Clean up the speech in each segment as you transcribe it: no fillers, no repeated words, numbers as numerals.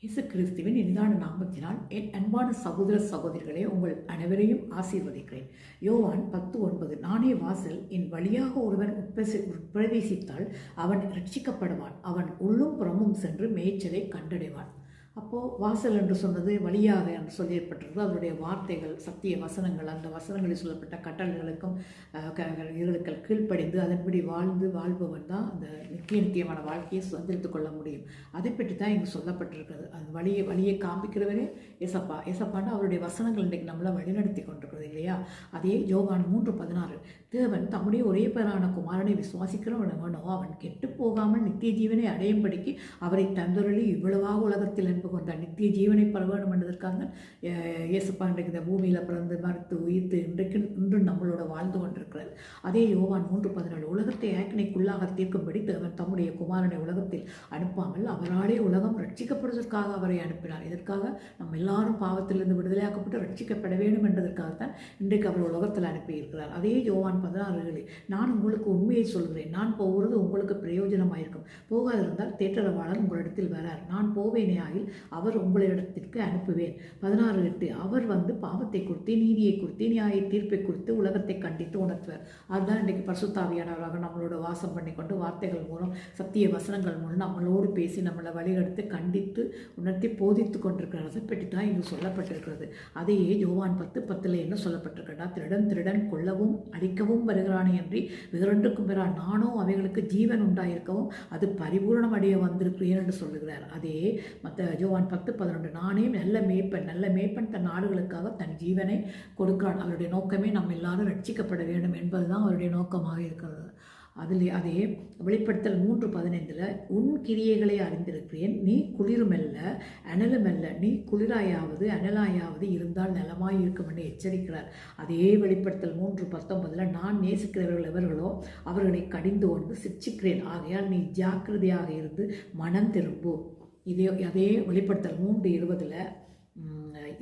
இயேசு கிறிஸ்துவின் இனிதான நாமத்தினால் என் அன்பான சகோதர சகோதரிகளே, உங்கள் அனைவரையும் ஆசீர்வதிக்கிறேன். யோவான் 10:9, நானே வாசல், என் வழியாக ஒருவன் பிரவேசித்தால் அவன் ரட்சிக்கப்படுவான், அவன் உள்ளும் புறமும் சென்று மேய்ச்சலை கண்டடைவான். அப்போது வாசல் என்று சொன்னது வழியாக என்று சொல்லப்பட்டிருக்கு. அதனுடைய வார்த்தைகள், சத்திய வசனங்கள், அந்த வசனங்களில் சொல்லப்பட்ட கட்டளைகளுக்கும் இவர்களுக்கு கீழ்ப்படிந்து அதன்படி வாழ்பவன் தான் அந்த நித்தியமான வாழ்க்கையை சுதந்திரித்துக் கொள்ள முடியும். அதை பற்றி தான் இங்கு சொல்லப்பட்டிருக்கிறது. அந்த வழியை காண்பிக்கிறவரே ஏசப்பான்னு அவருடைய வசனங்கள் இன்றைக்கு நம்மளை வழிநடத்தி கொண்டிருக்கிறது இல்லையா? அதே யோவான் 3:16, தேவன் தம்முடைய ஒரே பேரான குமாரனை விசுவாசிக்கிறவனோ அவன் கெட்டு போகாமல் நித்திய ஜீவனை அடையும்படிக்கு அவரை தந்தொருளி இவ்வளவாக உலகத்தில் அன்பு கொண்ட நித்திய ஜீவனை பெற வேண்டும் என்பதற்காக இயேசுப்பா இன்றைக்கு இந்த பூமியில் பிறந்து மறுத்து உயிர்த்து இன்றும் நம்மளோட வாழ்ந்து கொண்டிருக்கிறார். அதே யோவான் 3:14, உலகத்தை ஆக்கினைக்குள்ளாக தீர்க்கும்படி தேவன் தம்முடைய குமாரனை உலகத்தில் அனுப்பாமல் அவராலே உலகம் ரட்சிக்கப்படுவதற்காக அவரை அனுப்பினார். இதற்காக நம்ம எல்லாரும் பாவத்திலிருந்து விடுதலையாக்கப்பட்டு ரட்சிக்கப்பட வேண்டும் என்பதற்காகத்தான் இன்றைக்கு அவர் உலகத்தில் அனுப்பியிருக்கிறார். அதே யோவான் 16, நான் உங்களுக்கு உண்மையை சொல்கிறேன், நான் போகிறது உங்களுக்கு பிரயோஜனமாயிருக்கும், போகாதிருந்தால் தேற்றரவாளர் உங்களிடத்தில் வரார், நான் போவேனே ஆகில் அவர் உங்களிடத்திற்கு அனுப்புவேன். 16:8, அவர் வந்து பாவத்தை குறித்து, நீதியை குறித்து, நியாய தீர்ப்பை குறித்து உலகத்தை கண்டித்து உணர்த்துவார். அதுதான் இன்றைக்கு பரிசுத்தாவியானவராக நம்மளோட வாசம் பண்ணி கொண்டு வார்த்தைகள் மூலம், சத்திய வசனங்கள் மூலம் நம்மளோடு பேசி நம்மளை வழிகெடுத்து கண்டித்து உணர்த்தி போதித்து கொண்டிருக்கிறார். அதை பற்றி தான் இங்கு சொல்லப்பட்டிருக்கிறது. அதையே யோவான் 10:10 என்ன சொல்லப்பட்டிருக்கிறா, திருடன் கொல்லவும் அழிக்கவும் வருகிறானே என்று வேறொன்றுக்கும் பெறான், நானோ அவைகளுக்கு ஜீவன் உண்டாயிருக்கவும் அது பரிபூர்ணம் அடைய வந்திருக்கிறேன் என்று சொல்லுகிறார். அதே யோவான் 10:11, நானே நல்ல மேய்ப்பன் தன் நாடுகளுக்காக தன் ஜீவனை கொடுக்கிறான். அவருடைய நோக்கமே நம்ம எல்லாரும் ரட்சிக்கப்பட வேண்டும் என்பதுதான் அவருடைய நோக்கமாக இருக்கிறது. அதே வெளிப்படுத்தல் 3:15, உன் கிரியைகளை அறிந்திருக்கிறேன், நீ குளிருமல்ல அனலுமல்ல, நீ குளிராயாவது அனலாயாவது இருந்தால் நலமாய் இருக்கும் என்று எச்சரிக்கிறார். அதே வெளிப்படுத்தல் 3:19, நான் நேசிக்கிறவர்கள் எவர்களோ அவர்களை கடிந்து கொண்டு சிட்சிக்கிறேன், ஆகையால் நீ ஜாக்கிரதையாக இருந்து மனம் திரும்பு. அதே வெளிப்படுத்தல் 3:20,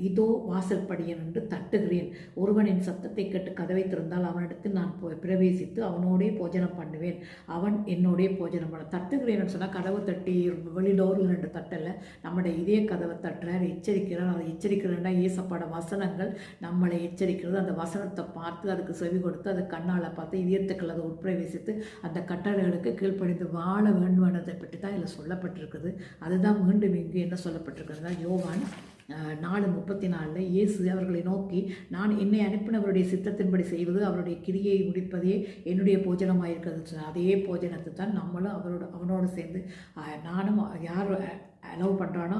இதோ வாசல் படியன் என்று தட்டுகிறேன், ஒருவனின் சத்தத்தை கேட்டு கதவை திறந்தால் அவனிடத்தில் நான் பிரவேசித்து அவனோடே போஜனம் பண்ணுவேன், அவன் என்னோடே போஜனம் பண்ண. தட்டுகிறேன்னு சொன்னால் கதவை தட்டி வெளிடோரில் ரெண்டு தட்டலை, நம்முடைய இதே கதவை தட்டுறார், எச்சரிக்கிறார். அதை எச்சரிக்கிறேன்னா ஏசப்பாட வசனங்கள் நம்மளை எச்சரிக்கிறது. அந்த வசனத்தை பார்த்து அதுக்கு செவி கொடுத்து அது கண்ணால் பார்த்து இதயத்துக்கள் அதை உட்பிரவேசித்து அந்த கட்டளைகளுக்கு கீழ்ப்படிந்து வாழ வேண்டும் என்பதை பற்றி தான் இதில் சொல்லப்பட்டிருக்குது. அதுதான் மீண்டும் இங்கு என்ன சொல்லப்பட்டிருக்கிறதுனா யோவான் 4:34, இயேசு அவர்களை நோக்கி, நான் என்னை அனுப்பினவருடைய சித்தத்தின்படி செய்வது அவருடைய கிரியை முடிப்பதே என்னுடைய போஜனமாக இருக்கிறது. அதே போஜனத்தை தான் நம்மளும் அவனோடு சேர்ந்து நானும் யார் அலோவ் பண்ணுறானோ